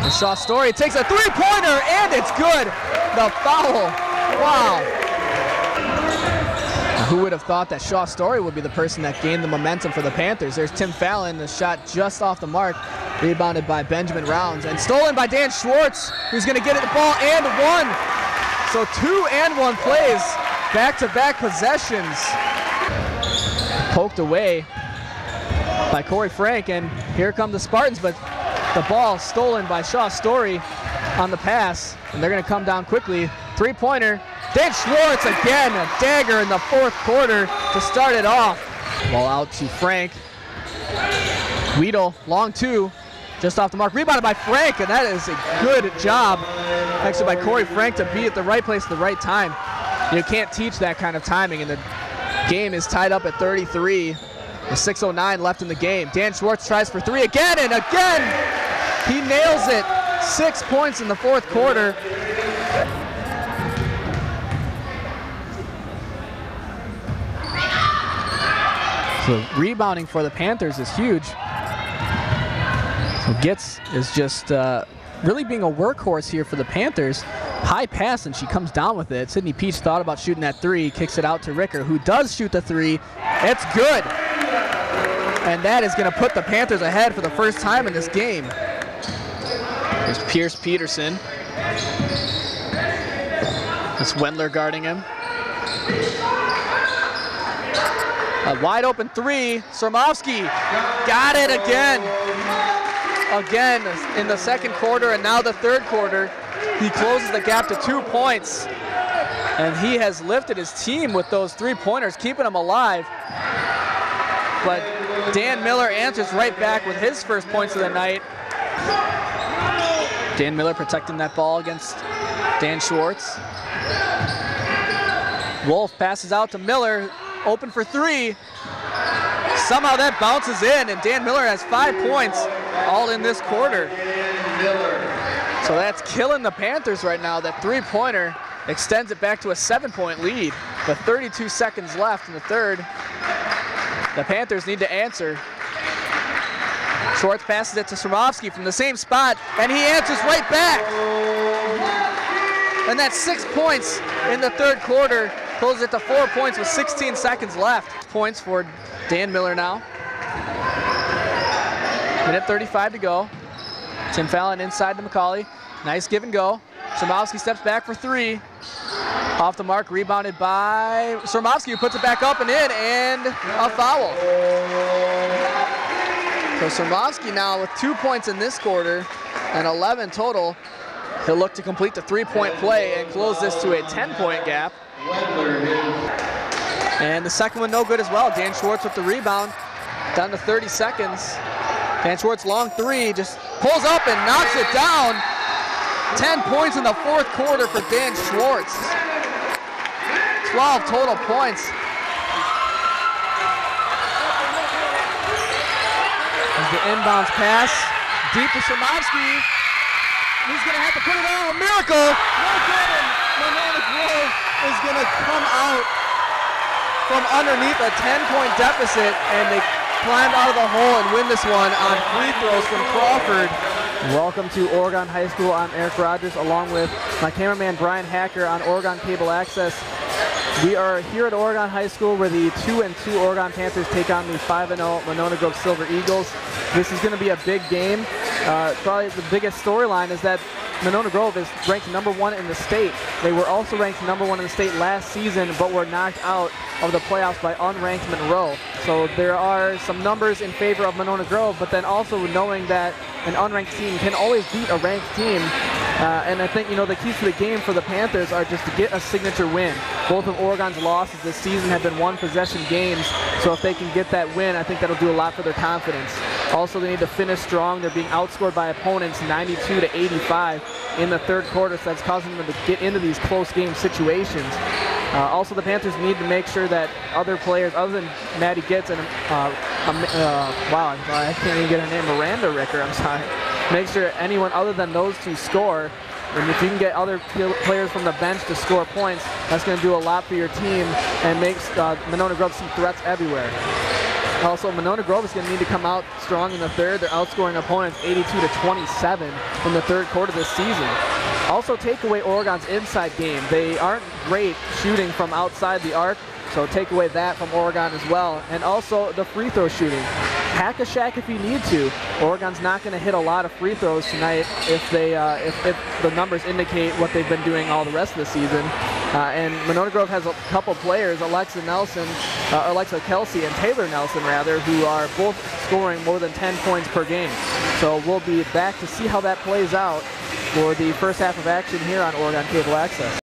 And Shaw Story takes a three-pointer, and it's good. The foul. Wow. Now, who would have thought that Shaw Story would be the person that gained the momentum for the Panthers? There's Tim Fallon, the shot just off the mark, rebounded by Benjamin Rounds, and stolen by Dan Schwartz, who's going to get it the ball and one. So 2 and 1 plays, back-to-back possessions. Poked away by Corey Frank, and here come the Spartans, but the ball stolen by Shaw Story on the pass, and they're going to come down quickly. Three-pointer, Dan Schwartz again, a dagger in the fourth quarter to start it off. Ball out to Frank. Weedle, long two, just off the mark, rebounded by Frank, and that is a good job actually by Corey Frank to be at the right place at the right time. You can't teach that kind of timing, and the game is tied up at 33. With 6:09 left in the game. Dan Schwartz tries for three again, and again he nails it. 6 points in the fourth quarter. So rebounding for the Panthers is huge. So Gitz is just really being a workhorse here for the Panthers. High pass, and she comes down with it. Sydney Peach thought about shooting that three, kicks it out to Ricker, who does shoot the three. It's good. And that is going to put the Panthers ahead for the first time in this game. There's Pierce Peterson. That's Wendler guarding him. A wide open three. Srmovsky got it again. Again in the second quarter and now the third quarter. He closes the gap to 2 points. And he has lifted his team with those three-pointers, keeping them alive. But Dan Miller answers right back with his first points of the night. Dan Miller protecting that ball against Dan Schwartz. Wolf passes out to Miller, open for three. Somehow that bounces in, and Dan Miller has 5 points all in this quarter. So that's killing the Panthers right now. That three-pointer extends it back to a 7-point lead, with 32 seconds left in the third. The Panthers need to answer. Schwartz passes it to Srmovsky from the same spot, and he answers right back. And that's 6 points in the third quarter. Closes it to 4 points with 16 seconds left. Points for Dan Miller now. Minute 35 to go. Tim Fallon inside to McCauley. Nice give and go. Srmovsky steps back for three. Off the mark, rebounded by Srmovsky, who puts it back up and in, and a foul. So Srmovsky now with 2 points in this quarter and 11 total. He'll look to complete the three-point play and close this to a 10-point gap. And the second one no good as well. Dan Schwartz with the rebound, down to 30 seconds. Dan Schwartz long three, just pulls up and knocks it down. 10 points in the fourth quarter for Dan Schwartz. 12 total points. There's the inbounds pass, deep to Srmovsky. He's gonna have to put it on, a miracle! No good, and Mamaroneck Grove is gonna come out from underneath a 10-point deficit, and they climb out of the hole and win this one on free throws from Crawford. Welcome to Oregon High School. I'm Eric Rogers, along with my cameraman Brian Hacker on Oregon Cable Access. We are here at Oregon High School where the 2-2 Oregon Panthers take on the 5-0 Monona Grove Silver Eagles. This is going to be a big game. Probably the biggest storyline is that Monona Grove is ranked #1 in the state. They were also ranked #1 in the state last season, but were knocked out of the playoffs by unranked Monroe. So there are some numbers in favor of Monona Grove, but then also knowing that an unranked team can always beat a ranked team. And I think, the keys to the game for the Panthers are just to get a signature win. Both of Oregon's losses this season have been one-possession games, so if they can get that win, I think that'll do a lot for their confidence. Also, they need to finish strong. They're being outscored by opponents 92-85 in the third quarter, so that's causing them to get into these close game situations. Also, the Panthers need to make sure that other players, other than Maddie Gitz and, wow, I can't even get her name, Miranda Ricker, I'm sorry. Make sure anyone other than those two score. And if you can get other players from the bench to score points, that's going to do a lot for your team and makes Monona Grove some threats everywhere. Also, Monona Grove is going to need to come out strong in the third. They're outscoring opponents 82-27 in the third quarter this season. Also, take away Oregon's inside game. They aren't great shooting from outside the arc, so take away that from Oregon as well. And also the free throw shooting. Hack a shack if you need to. Oregon's not going to hit a lot of free throws tonight if the numbers indicate what they've been doing all the rest of the season. And Monona Grove has a couple players, Alexa Kelsey and Taylor Nelson rather, who are both scoring more than 10 points per game. So we'll be back to see how that plays out for the first half of action here on Oregon Cable Access.